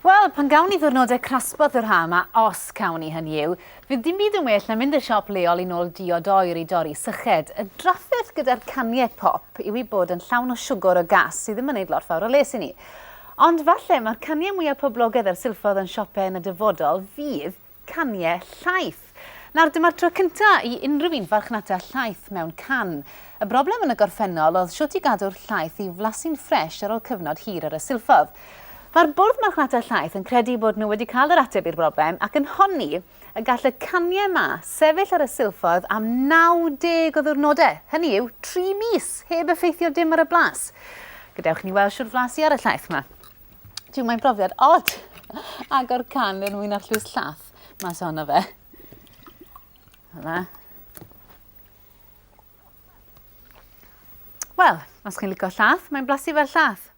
Wel, pan gawn ni ddwrnodau crasbodd yr ha yma, os cawn ni hynny yw, fydd dim byd yn well na mynd i'r siop leol i nôl diod oer i dorri syched. Y drafferth gyda'r caniau pop yw i bod yn llawn o siwgr o gas sydd ddim yn gwneud lot fawr o les i ni. Ond falle mae'r caniau mwyaf poblogaidd ar silffodd yn siopau yn y dyfodol fydd caniau llaeth. Nawr, dyma'r tro cyntaf i unrhyw un farchnata llaeth mewn can. Y broblem yn y gorffennol oedd siwt i gadw'r llaeth i flasu'n ffres ar ôl cyfnod hir ar y silffodd. Mae'r bwrdd marchnata llaeth yn credu bod nhw wedi cael yr ateb i'r broblem ac yn honni y gall y caniau yma sefyll ar y silffodd am 90 o ddiwrnodau. Hynny yw 3 mis heb effeithio dim ar y blas. Gadewch ni weld siwr flasu ar y llaeth yma. Mae'n brofiad od agor can yn wy'n arllwys llaeth mas ohono fe. Yna. Wel, os chi'n licio llaeth, mae'n blasu fel llaeth.